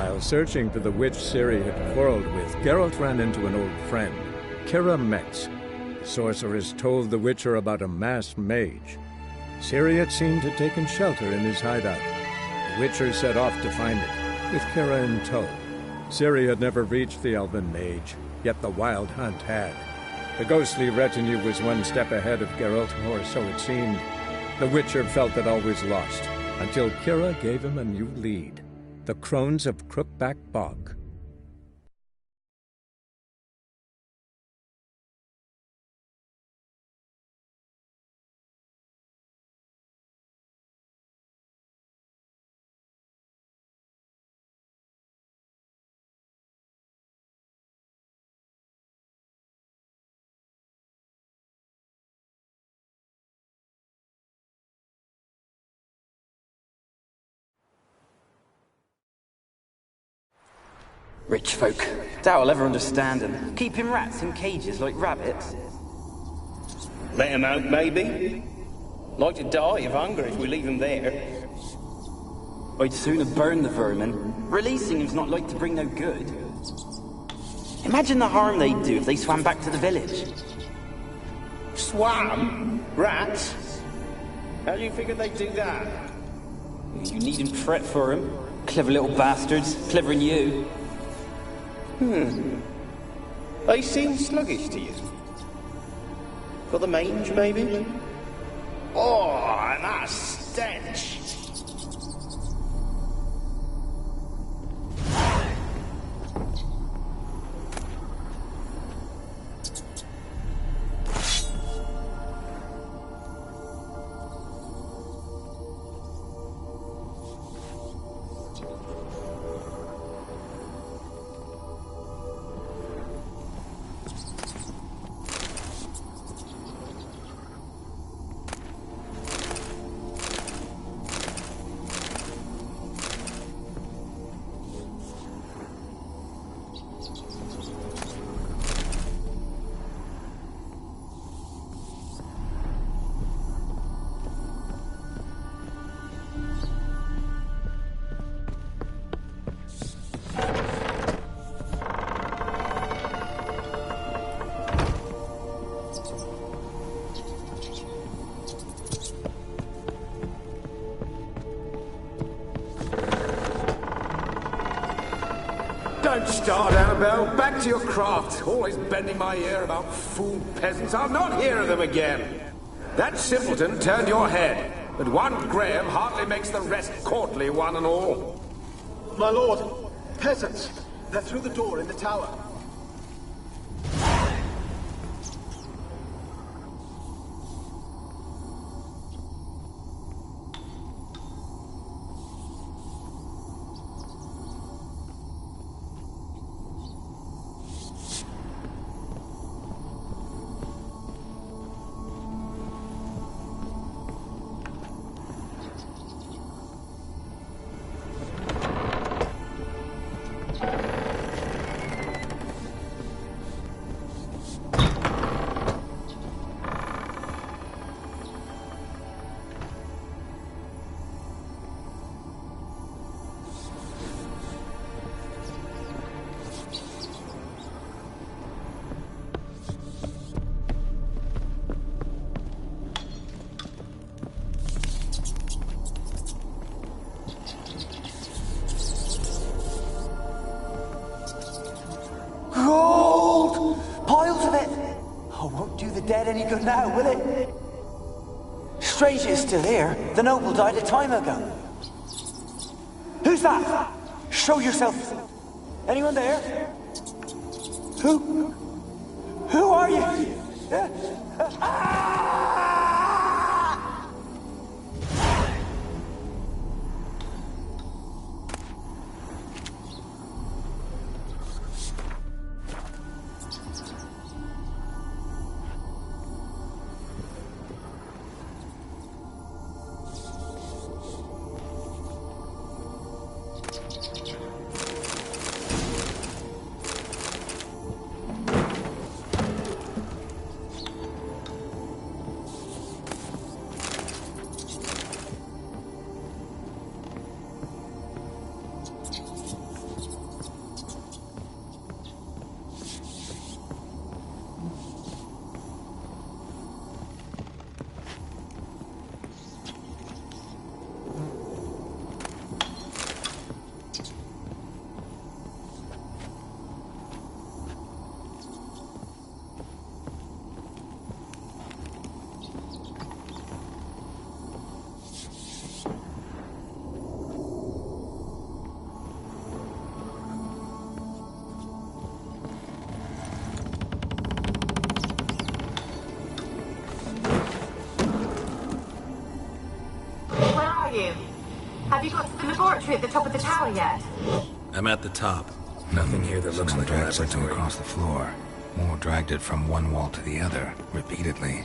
While searching for the witch Ciri had quarreled with, Geralt ran into an old friend, Kira Metz. The sorceress told the Witcher about a masked mage. Ciri had seemed to have taken shelter in his hideout. The Witcher set off to find it, with Kira in tow. Ciri had never reached the elven mage, yet the wild hunt had. The ghostly retinue was one step ahead of Geralt, or so it seemed. The Witcher felt that all was lost, until Kira gave him a new lead. The Crones of Crookback Bog. Rich folk. Doubt I'll ever understand them. Keeping rats in cages like rabbits. Let them out, maybe? Like to die of hunger if we leave them there. I'd sooner burn the vermin. Releasing them's not like to bring no good. Imagine the harm they'd do if they swam back to the village. Swam? Rats? How do you figure they'd do that? You needn't fret for them. Clever little bastards. Clever than you. They seem sluggish to you. Got the mange, maybe? Oh, and that stench! Don't start, Annabelle. Back to your craft. Always bending my ear about fool peasants. I'll not hear of them again. That simpleton turned your head, but one Graham hardly makes the rest courtly, one and all. My lord, peasants. They're through the door in the tower. Dead any good now, will it? Strange it's still here. The noble died a time ago. Who's that? Show yourself. Anyone there? Who are you? you? Have you got to the laboratory at the top of the tower yet? I'm at the top. Nothing here that looks like a dragged something laboratory. across the floor. More dragged it from one wall to the other, repeatedly.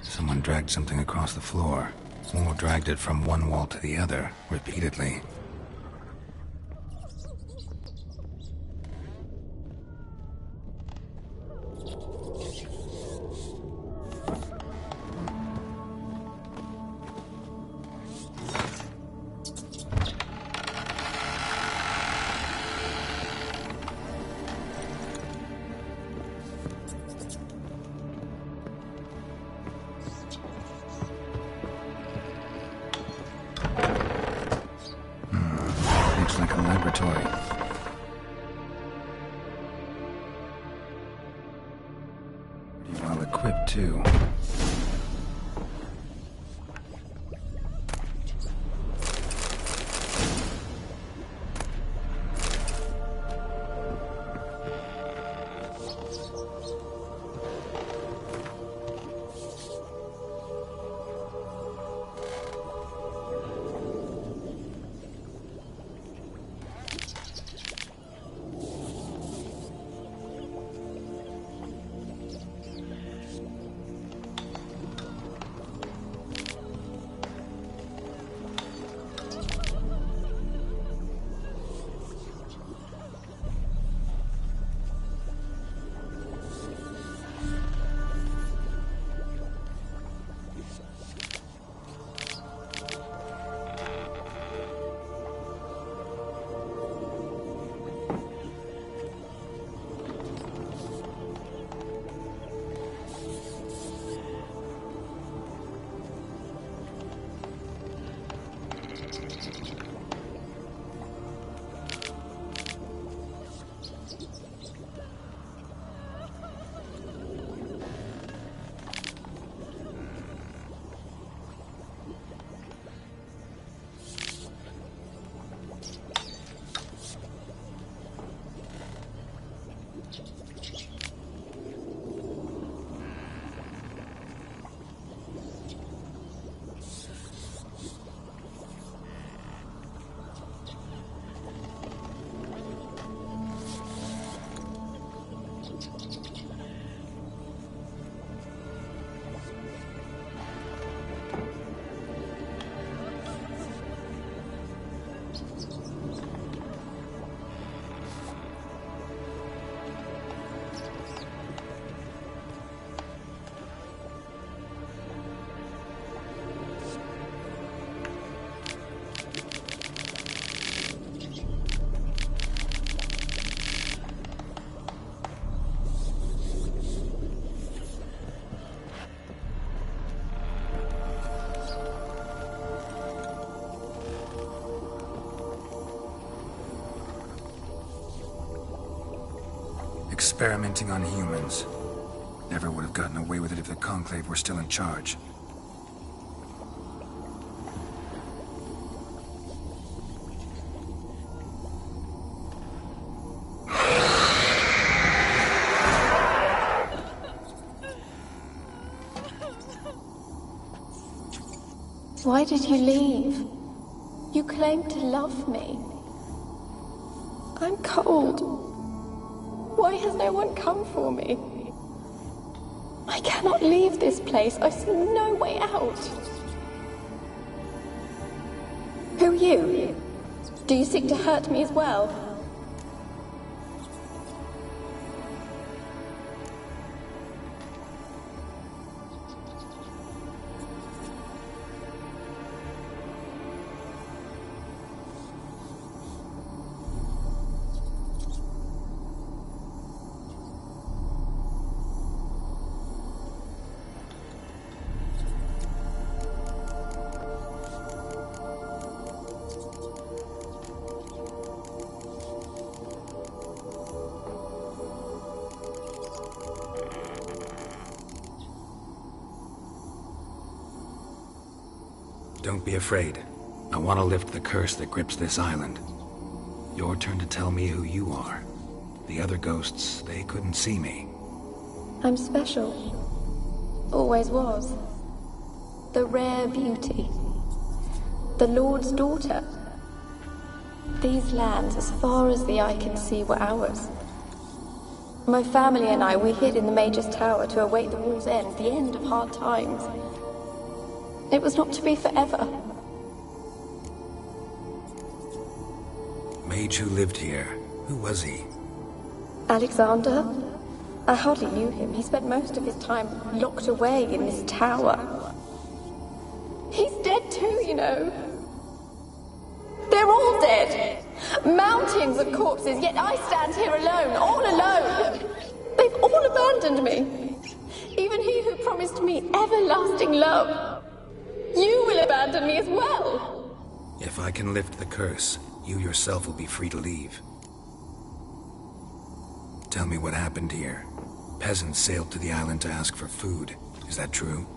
Someone dragged something across the floor. More dragged it from one wall to the other, repeatedly. Looks like a laboratory. Pretty well equipped, too. Experimenting on humans. Never would have gotten away with it if the Conclave were still in charge. Why did you leave? You claimed to love me. I'm cold. Why has no one come for me? I cannot leave this place. I see no way out. Who are you? Do you seek to hurt me as well? Don't be afraid. I want to lift the curse that grips this island. Your turn to tell me who you are. The other ghosts, they couldn't see me. I'm special. Always was. The rare beauty. The Lord's daughter. These lands, as far as the eye can see, were ours. My family and I, we hid in the Mage's Tower to await the war's end, the end of hard times. It was not to be forever. Mage who lived here. Who was he? Alexander? I hardly knew him. He spent most of his time locked away in this tower. He's dead too, you know. They're all dead. Mountains of corpses, yet I stand here alone, all alone. They've all abandoned me. Even he who promised me everlasting love. You will abandon me as well. If I can lift the curse, you yourself will be free to leave. Tell me what happened here. Peasants sailed to the island to ask for food. Is that true?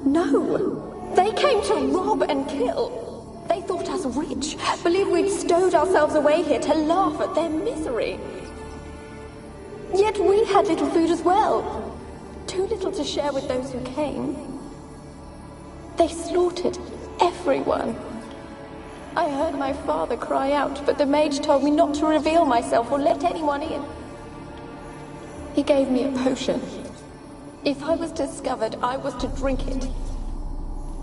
No. They came to rob and kill. They thought us rich, believed we'd stowed ourselves away here to laugh at their misery. Yet we had little food as well. Too little to share with those who came. They slaughtered everyone. I heard my father cry out, but the mage told me not to reveal myself or let anyone in. He gave me a potion. If I was discovered, I was to drink it.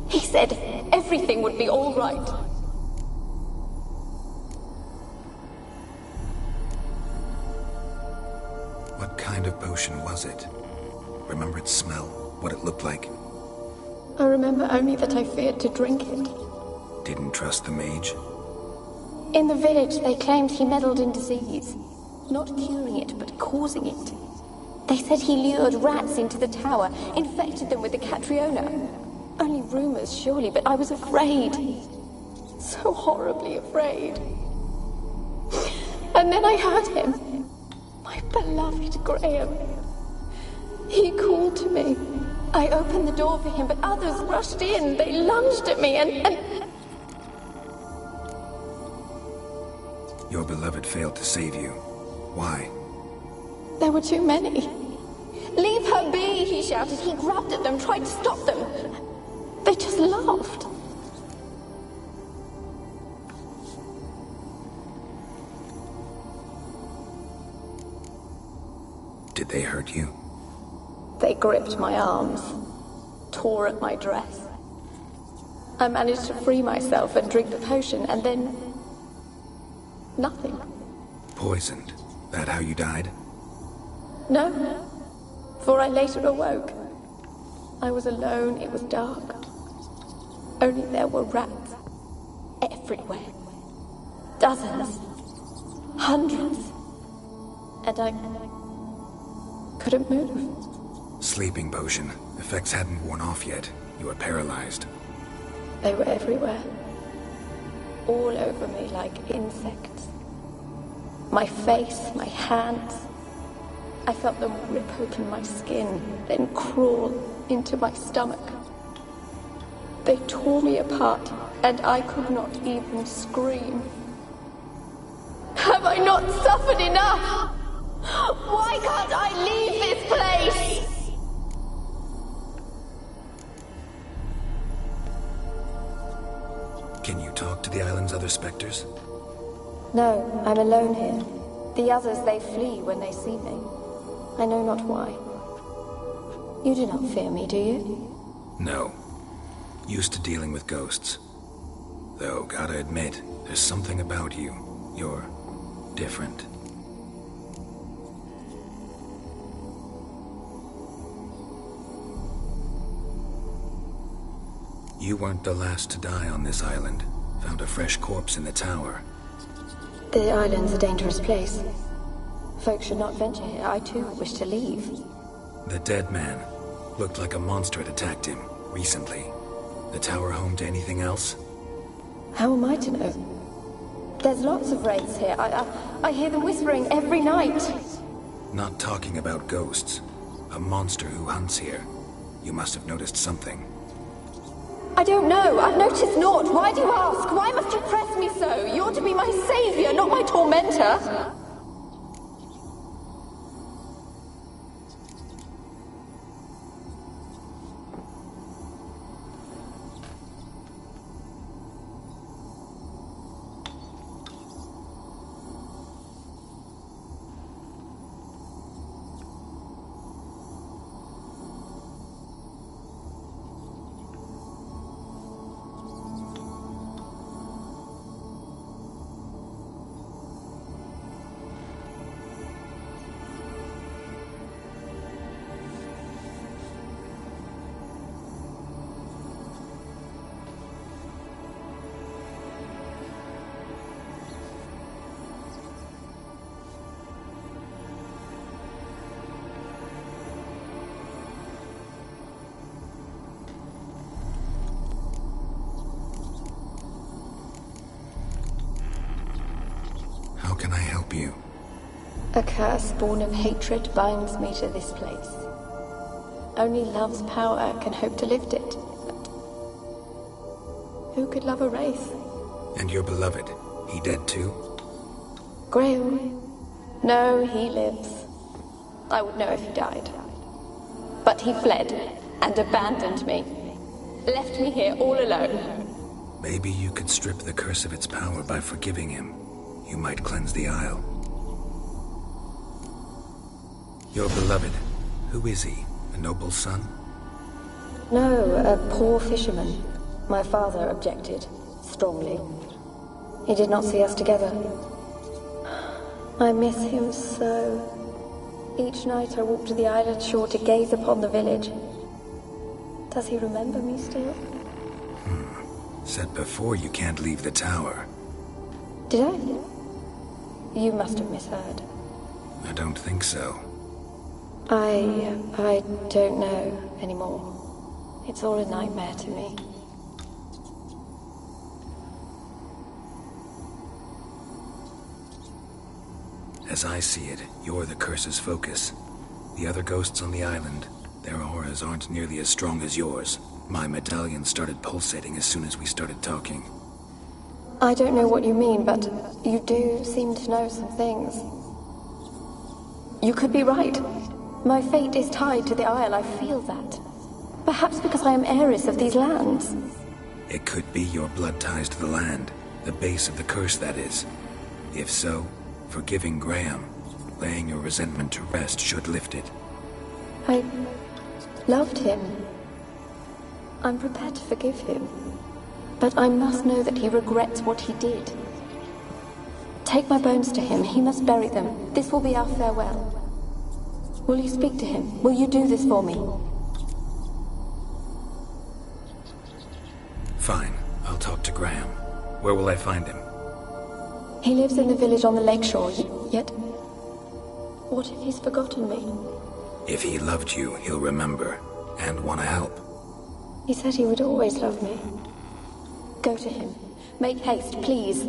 He said everything would be all right. What kind of potion was it? Remember its smell? What it looked like? I remember only that I feared to drink it. Didn't trust the mage? In the village, they claimed he meddled in disease. Not curing it, but causing it. They said he lured rats into the tower, infected them with the Catriona. Only rumors, surely, but I was afraid. So horribly afraid. And then I heard him. My beloved Graham. He called to me. I opened the door for him, but others rushed in. They lunged at me and... Your beloved failed to save you. Why? There were too many. Leave her be, he shouted. He grabbed at them, tried to stop them. They just laughed. Did they hurt you? They gripped my arms, tore at my dress. I managed to free myself and drink the potion, and then... nothing. Poisoned? That how you died? No, for I later awoke. I was alone, it was dark. Only there were rats. Everywhere. Dozens. Hundreds. And I couldn't move. Sleeping potion. Effects hadn't worn off yet. You were paralyzed. They were everywhere. All over me like insects. My face, my hands. I felt them rip open my skin, then crawl into my stomach. They tore me apart, and I could not even scream. Have I not suffered enough? Why can't I leave this place? other specters? No, I'm alone here. The others, they flee when they see me. I know not why. You do not fear me, do you? No. Used to dealing with ghosts. Though, gotta admit, there's something about you. You're different. You weren't the last to die on this island. Found a fresh corpse in the tower. The island's a dangerous place. Folks should not venture here. I too wish to leave. The dead man. Looked like a monster had attacked him, recently. The tower home to anything else? How am I to know? There's lots of wraiths here. I hear them whispering every night. Not talking about ghosts. A monster who hunts here. You must have noticed something. I don't know. I've noticed naught. Why do you ask? Why must you press me so? You're to be my savior, not my tormentor. Can I help you? A curse born of hatred binds me to this place. Only love's power can hope to lift it. But who could love a wraith? And your beloved, he dead too? Graham? No, he lives. I would know if he died. But he fled and abandoned me. Left me here all alone. Maybe you could strip the curse of its power by forgiving him. You might cleanse the Isle. Your beloved, who is he? A noble son? No, a poor fisherman. My father objected, strongly. He did not see us together. I miss him so. Each night I walk to the island shore to gaze upon the village. Does he remember me still? Said before you can't leave the tower. Did I? You must have misheard. I don't think so. I don't know anymore. It's all a nightmare to me. As I see it, you're the curse's focus. The other ghosts on the island, their auras aren't nearly as strong as yours. My medallion started pulsating as soon as we started talking. I don't know what you mean, but you do seem to know some things. You could be right. My fate is tied to the Isle, I feel that. Perhaps because I am heiress of these lands. It could be your blood ties to the land, the base of the curse, that is. If so, forgiving Graham, laying your resentment to rest should lift it. I loved him. I'm prepared to forgive him. But I must know that he regrets what he did. Take my bones to him. He must bury them. This will be our farewell. Will you speak to him? Will you do this for me? Fine. I'll talk to Graham. Where will I find him? He lives in the village on the lakeshore, yet... What if he's forgotten me? If he loved you, he'll remember, and want to help. He said he would always love me. Go to him. Make haste, please.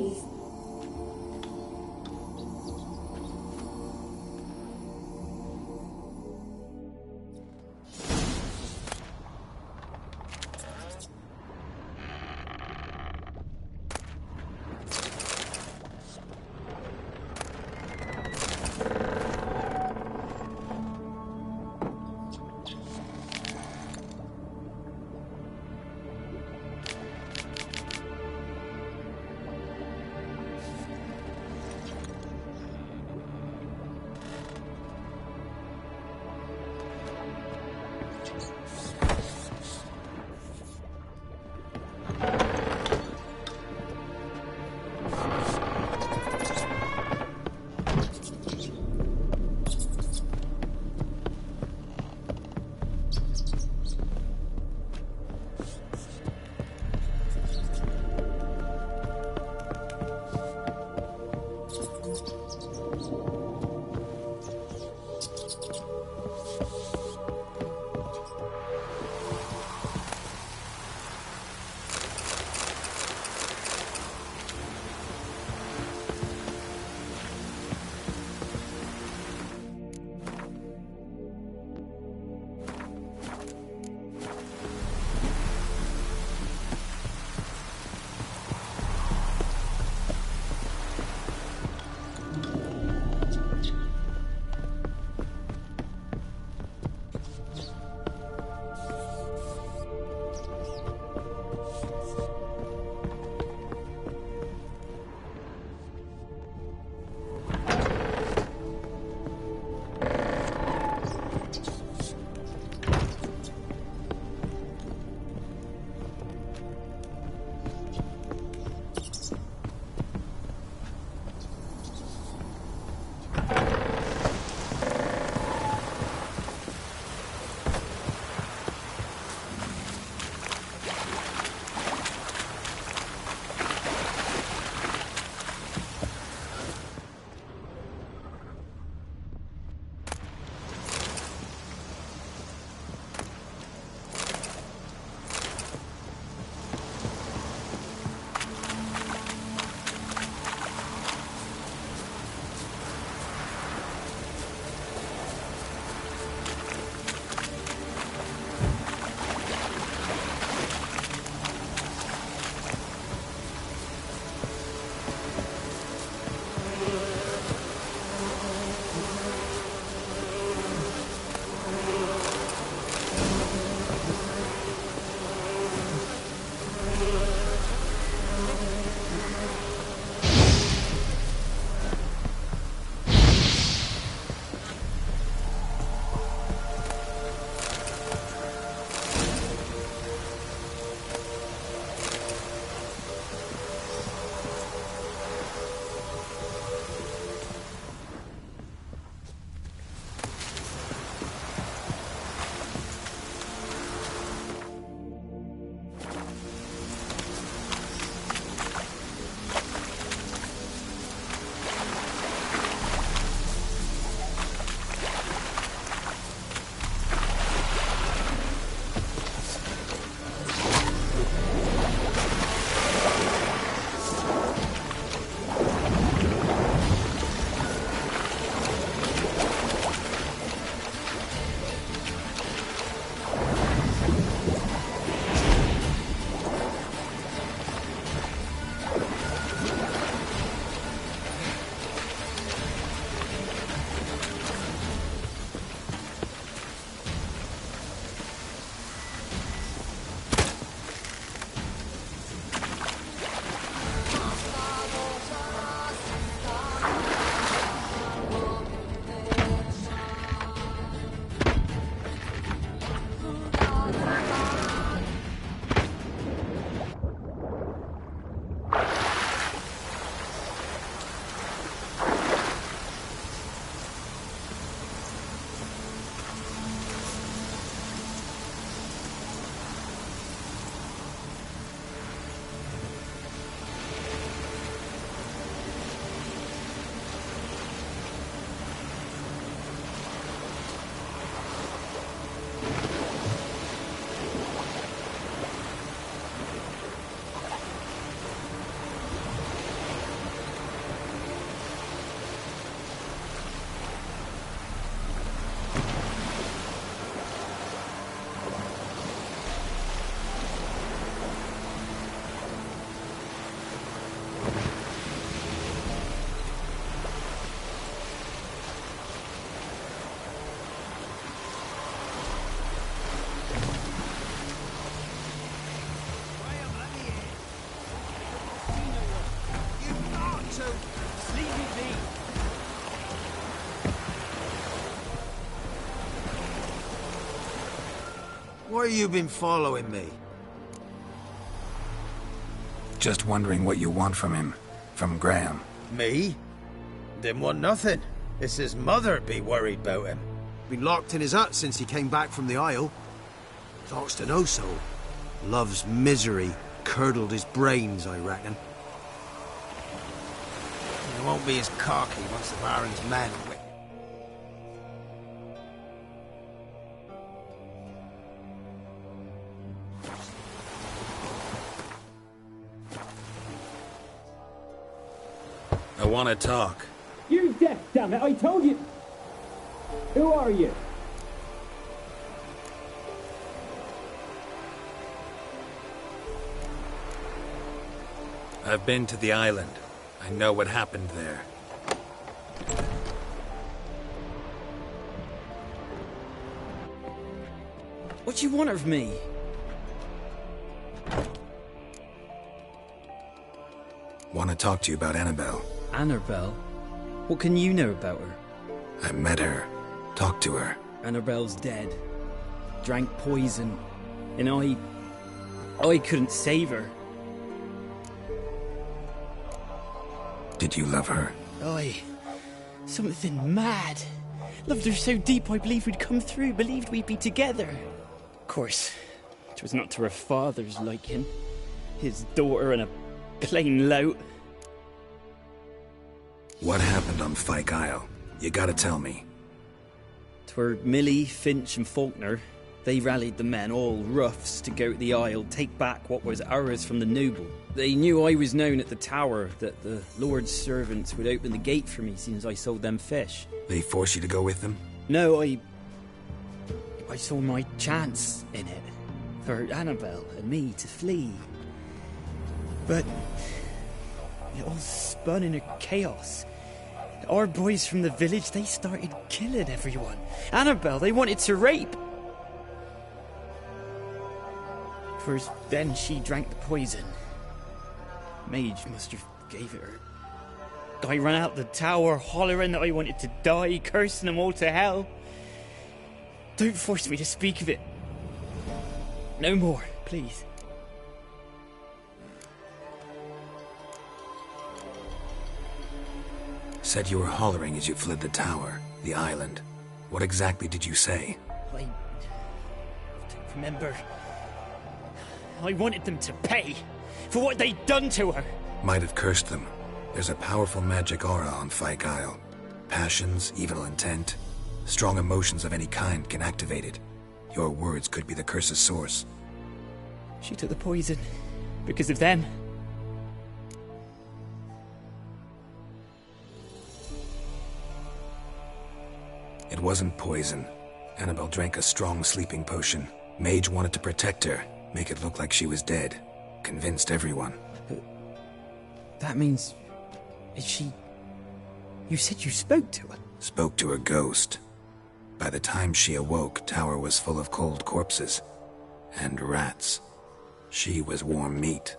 Why you been following me? Just wondering what you want from him. From Graham. Me? Didn't want nothing. It's his mother be worried about him. Been locked in his hut since he came back from the Isle. Talks to no soul. Love's misery curdled his brains, I reckon. He won't be as cocky once the Baron's men with. I want to talk. You're deaf, damn it! I told you! Who are you? I've been to the island. I know what happened there. What do you want of me? Want to talk to you about Annabelle. Annabelle? What can you know about her? I met her. Talked to her. Annabelle's dead. Drank poison. And I couldn't save her. Did you love her? Something mad. Loved her so deep I believed we'd come through, believed we'd be together. Of course, it was not to her father's liking. His daughter and a plain lout. What happened on Fyke Isle? You gotta tell me. 'Twere Millie, Finch and Faulkner. They rallied the men, all roughs, to go to the Isle, take back what was ours from the noble. They knew I was known at the tower, that the Lord's servants would open the gate for me since I sold them fish. They forced you to go with them? No, I saw my chance in it. For Annabelle and me to flee. But it all spun in a chaos. Our boys from the village, they started killing everyone. Annabelle, they wanted to rape. First, then she drank the poison. Mage must have gave it her. I ran out the tower, hollering that I wanted to die, cursing them all to hell. Don't force me to speak of it. No more, please. Said you were hollering as you fled the tower, the island. What exactly did you say? I don't remember. I wanted them to pay for what they'd done to her. Might have cursed them. There's a powerful magic aura on Fyke Isle. Passions, evil intent, strong emotions of any kind can activate it. Your words could be the curse's source. She took the poison because of them. It wasn't poison. Annabelle drank a strong sleeping potion. Mage wanted to protect her, make it look like she was dead. Convinced everyone. But that means... is she... You said you spoke to her? Spoke to her ghost. By the time she awoke, Tower was full of cold corpses. And rats. She was warm meat.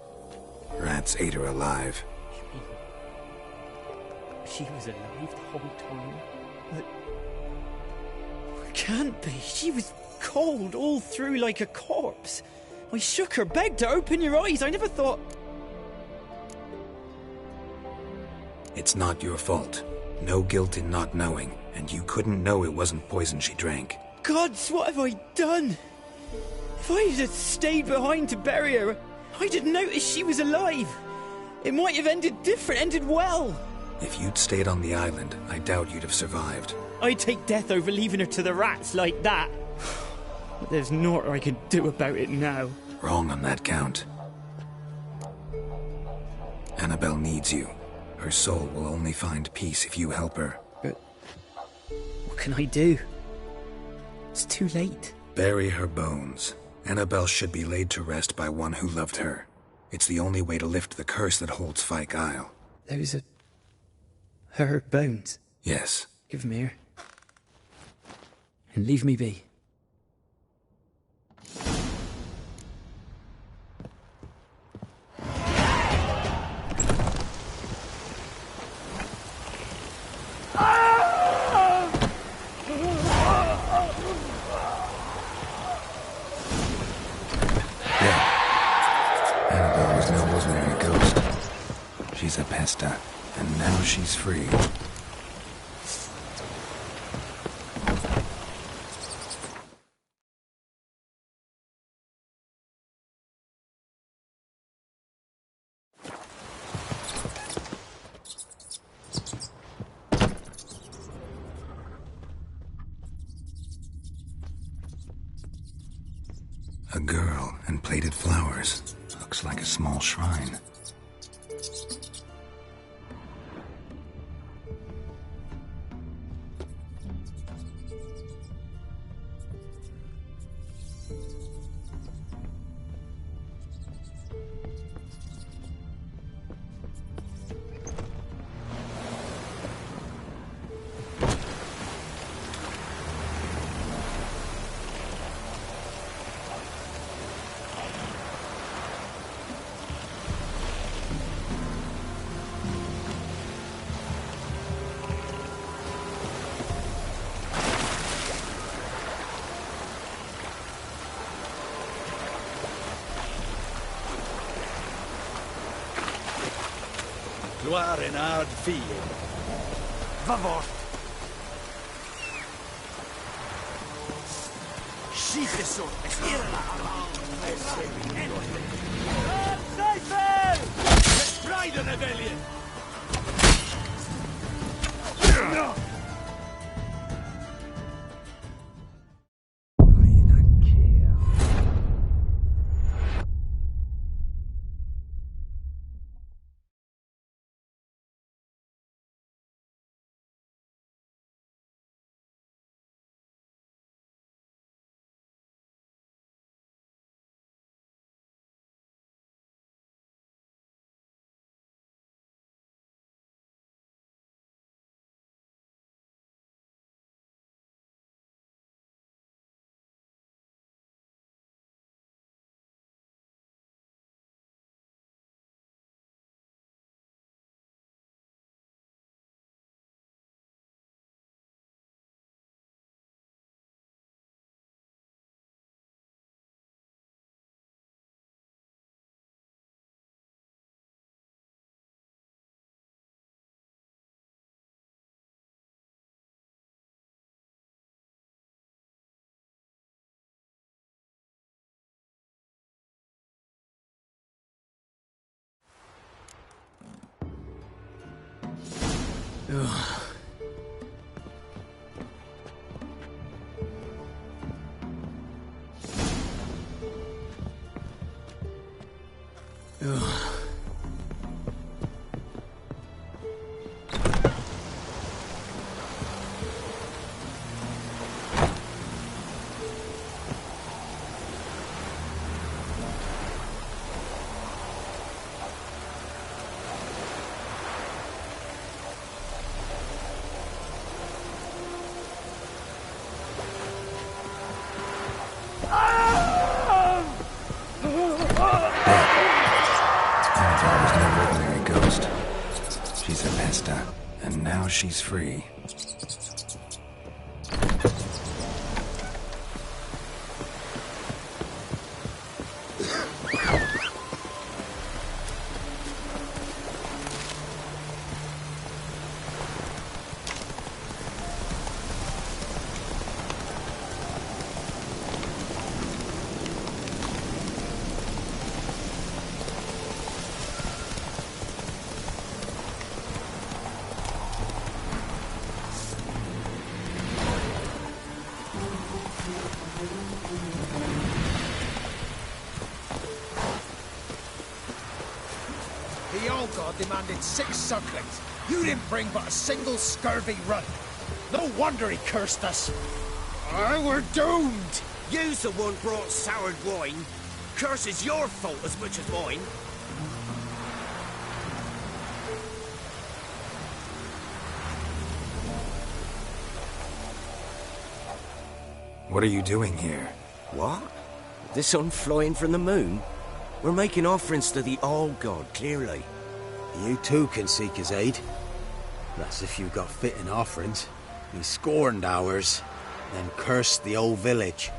Rats ate her alive. You mean... she was alive the whole time? But... can't be. She was cold all through like a corpse. I shook her, begged her, open your eyes. I never thought... It's not your fault. No guilt in not knowing, and you couldn't know it wasn't poison she drank. Gods, what have I done? If I had stayed behind to bury her, I'd have noticed she was alive. It might have ended different, ended well. If you'd stayed on the island, I doubt you'd have survived. I'd take death over leaving her to the rats like that. But there's naught I can do about it now. Wrong on that count. Annabelle needs you. Her soul will only find peace if you help her. But what can I do? It's too late. Bury her bones. Annabelle should be laid to rest by one who loved her. It's the only way to lift the curse that holds Fyke Isle. Those are... her bones? Yes. Give them here. And leave me be. She's a pesta, and now she's free. A girl and plated flowers. Looks like a small shrine. Gloire en hard field. Vavort. Schiefeso es irla along. Let's try the rebellion. No. Ugh. And now she's free. God demanded 6 sucklings. You didn't bring but a single scurvy runt. No wonder he cursed us. We're doomed. You's the one brought soured wine. Curse is your fault as much as mine. What are you doing here? What? The sun flying from the moon? We're making offerings to the All-God, clearly. You too can seek his aid. That's if you got fitting offerings. He scorned ours, then cursed the old village.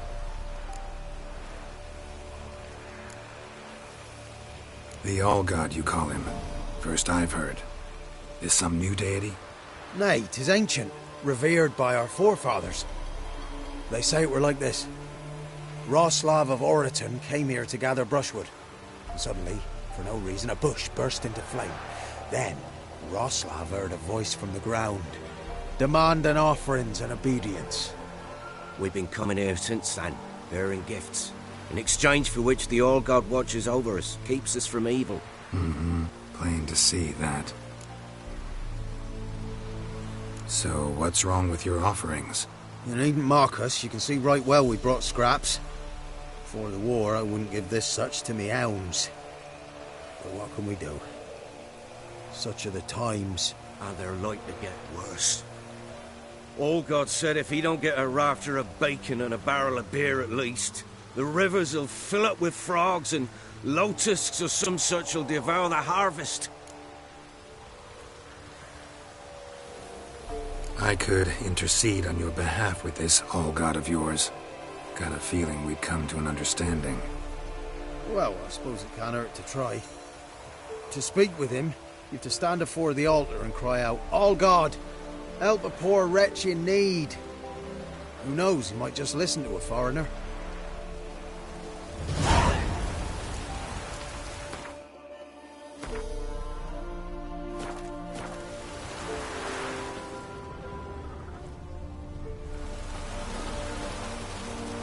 The All-God, you call him. First I've heard. Is some new deity? Nay, 'tis ancient, revered by our forefathers. They say it were like this. Roslav of Oriton came here to gather brushwood. And suddenly, for no reason, a bush burst into flame. Then, Roslav heard a voice from the ground, demanding offerings and obedience. We've been coming here since then, bearing gifts, in exchange for which the All-God watches over us, keeps us from evil. Mm-hmm. Plain to see that. So, what's wrong with your offerings? You needn't mock us, you can see right well we brought scraps. Before the war, I wouldn't give this such to me hounds. But what can we do? Such are the times. And they're like to get worse. All-God said if he don't get a rafter of bacon and a barrel of beer at least, the rivers will fill up with frogs and lotuses or some such will devour the harvest. I could intercede on your behalf with this all-god of yours. Got a feeling we'd come to an understanding. Well, I suppose it can't hurt to try. To speak with him, you have to stand before the altar and cry out, "All God, help a poor wretch in need." Who knows, he might just listen to a foreigner.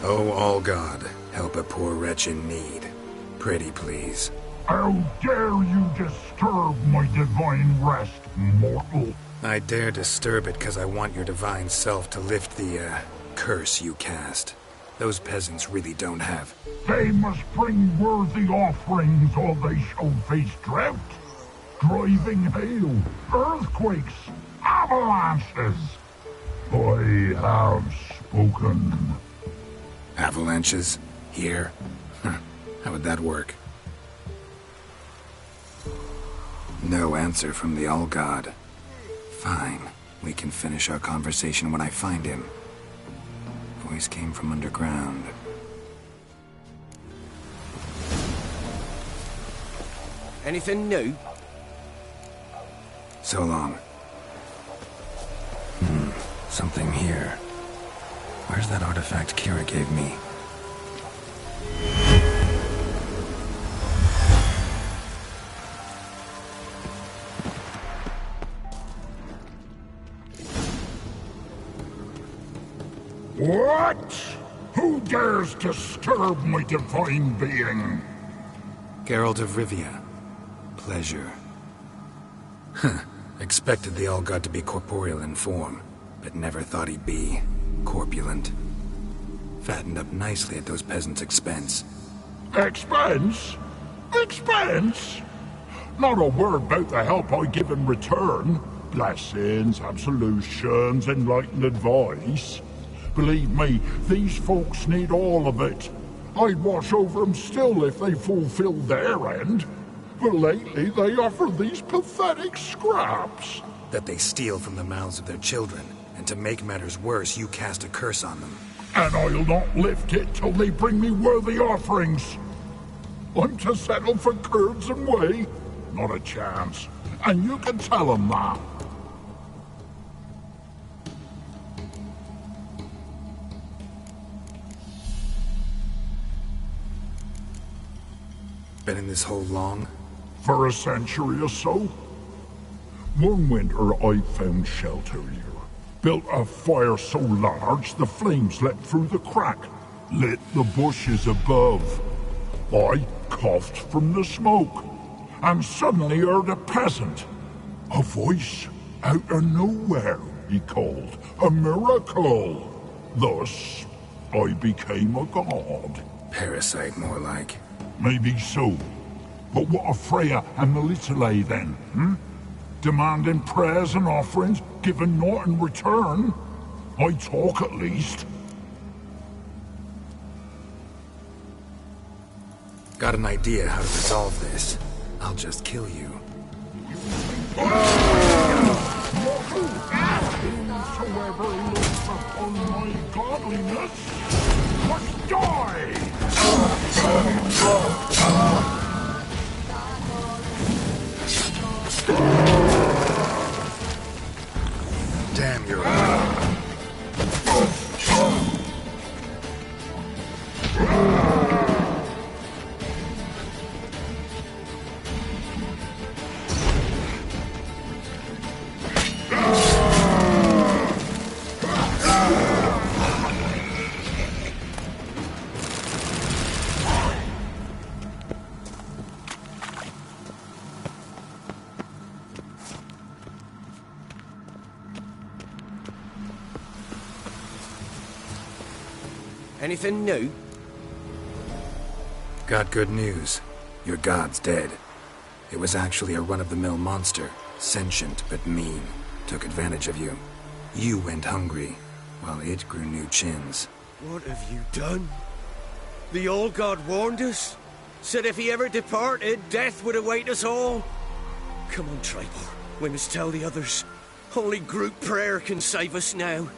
Oh, all God, help a poor wretch in need. Pretty please. How dare you disturb my divine rest, mortal? I dare disturb it because I want your divine self to lift the, curse you cast. Those peasants really don't have. They must bring worthy offerings or they shall face drought, driving hail, earthquakes, avalanches. I have spoken. Avalanches? Here? How would that work? No answer from the All-God. Fine. We can finish our conversation when I find him. Voice came from underground. Anything new? So long. Something here. Where's that artifact Kira gave me? What? Who dares disturb my divine being? Geralt of Rivia. Pleasure. Expected the All-God to be corporeal in form, but never thought he'd be corpulent. Fattened up nicely at those peasants' expense. Expense? Expense? Not a word about the help I give in return. Blessings, absolutions, enlightened advice. Believe me, these folks need all of it. I'd watch over them still if they fulfilled their end. But lately they offer these pathetic scraps. That they steal from the mouths of their children. And to make matters worse, you cast a curse on them. And I'll not lift it till they bring me worthy offerings. I'm to settle for curds and whey? Not a chance. And you can tell them that. Been in this hole long? For a century or so. One winter I found shelter here. Built a fire so large the flames leapt through the crack, lit the bushes above. I coughed from the smoke, and suddenly heard a peasant. A voice out of nowhere, he called. A miracle. Thus, I became a god. Parasite, more like. Maybe so. But what of Freya and Melitele then, Demanding prayers and offerings, given naught in return. I talk at least. Got an idea how to resolve this. I'll just kill you. Whosoever looks upon my godliness must die! Anything new? Got good news. Your god's dead. It was actually a run-of-the-mill monster, sentient but mean. Took advantage of you. You went hungry, while it grew new chins. What have you done? The old god warned us. Said if he ever departed, death would await us all. Come on, Tribal. We must tell the others. Only group prayer can save us now.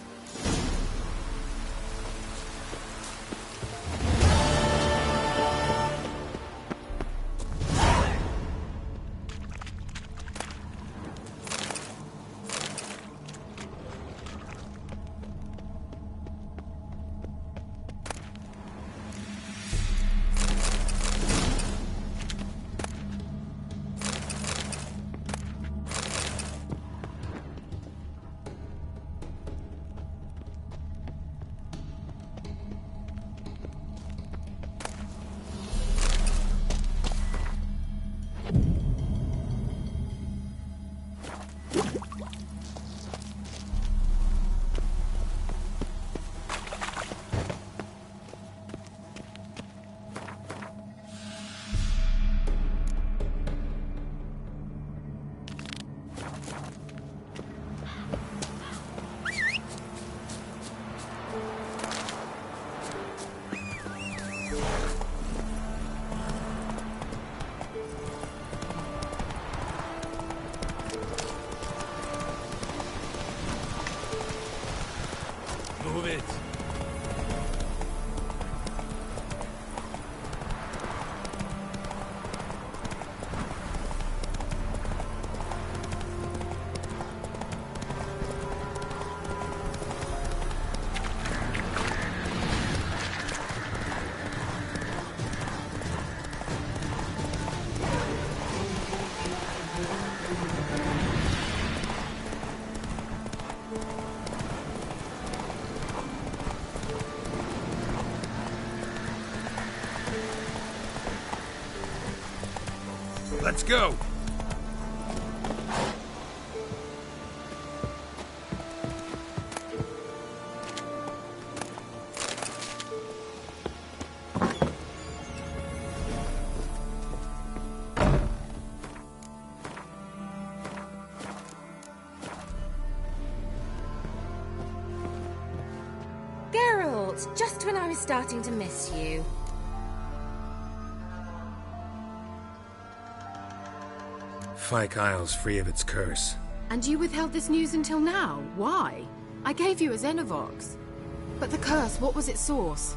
Move it. Let's go! Geralt, just when I was starting to miss you. Fyke Isle's free of its curse. And you withheld this news until now? Why? I gave you a Xenovox. But the curse, what was its source?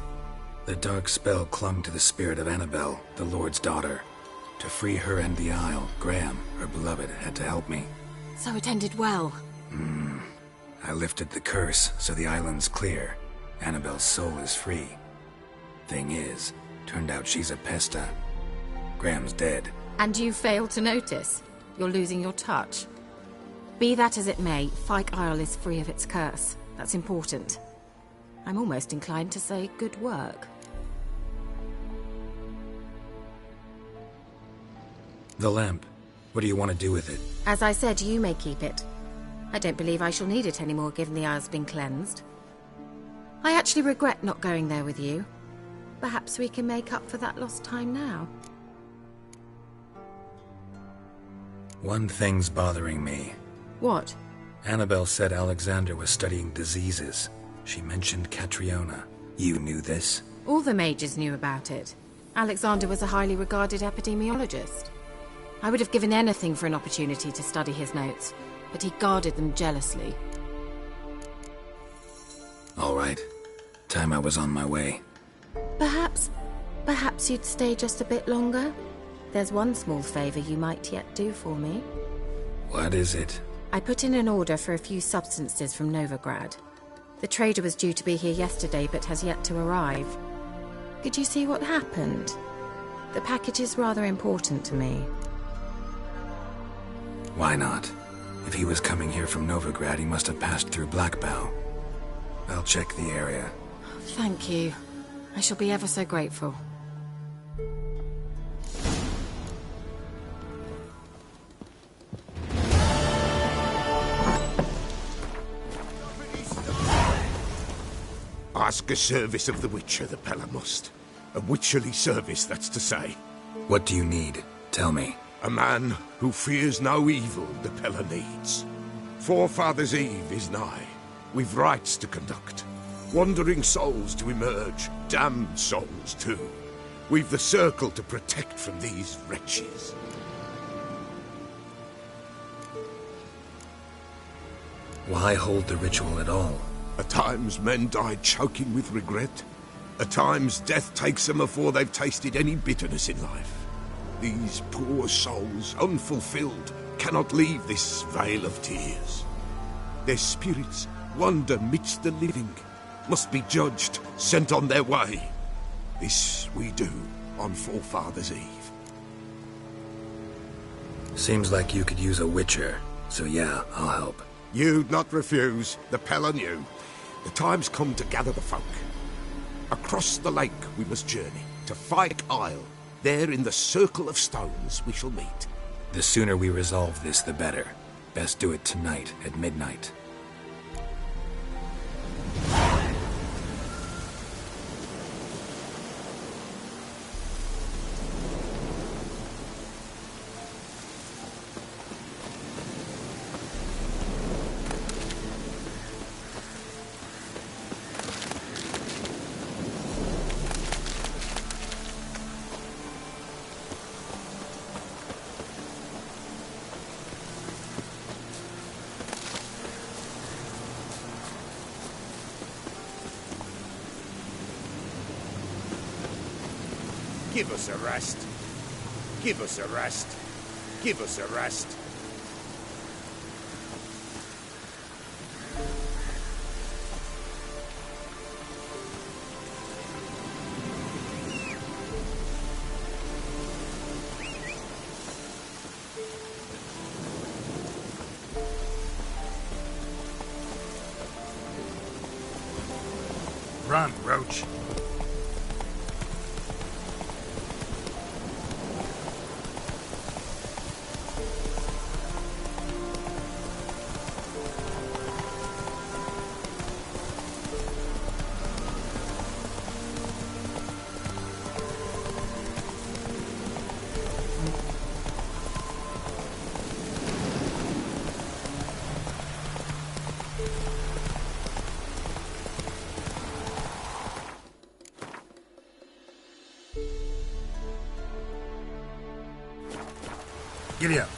The dark spell clung to the spirit of Annabelle, the Lord's daughter. To free her and the Isle, Graham, her beloved, had to help me. So it ended well. I lifted the curse, so the island's clear. Annabelle's soul is free. Thing is, turned out she's a pesta. Graham's dead. And you failed to notice? You're losing your touch. Be that as it may, Fyke Isle is free of its curse. That's important. I'm almost inclined to say good work. The lamp. What do you want to do with it? As I said, you may keep it. I don't believe I shall need it anymore, given the Isle's been cleansed. I actually regret not going there with you. Perhaps we can make up for that lost time now. One thing's bothering me. What? Annabelle said Alexander was studying diseases. She mentioned Catriona. You knew this? All the mages knew about it. Alexander was a highly regarded epidemiologist. I would have given anything for an opportunity to study his notes, but he guarded them jealously. All right. Time I was on my way. Perhaps you'd stay just a bit longer? There's one small favor you might yet do for me. What is it? I put in an order for a few substances from Novigrad. The trader was due to be here yesterday, but has yet to arrive. Could you see what happened? The package is rather important to me. Why not? If he was coming here from Novigrad, he must have passed through Blackbow. I'll check the area. Thank you. I shall be ever so grateful. Ask a service of the Witcher, the Pella must. A witcherly service, that's to say. What do you need? Tell me. A man who fears no evil the Pella needs. Forefathers' Eve is nigh. We've rites to conduct. Wandering souls to emerge. Damned souls, too. We've the circle to protect from these wretches. Why hold the ritual at all? At times men die choking with regret. At times death takes them before they've tasted any bitterness in life. These poor souls, unfulfilled, cannot leave this vale of tears. Their spirits wander midst the living, must be judged, sent on their way. This we do on Forefathers' Eve. Seems like you could use a witcher, so yeah, I'll help. You'd not refuse, the Pella knew. The time's come to gather the folk. Across the lake we must journey, to Fyke Isle. There in the circle of stones we shall meet. The sooner we resolve this, the better. Best do it tonight at midnight. Give us a rest. Give us a rest. Give us a rest. Run, Roach. Giddy up.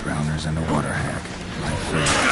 Drowners and a water hag. My friend.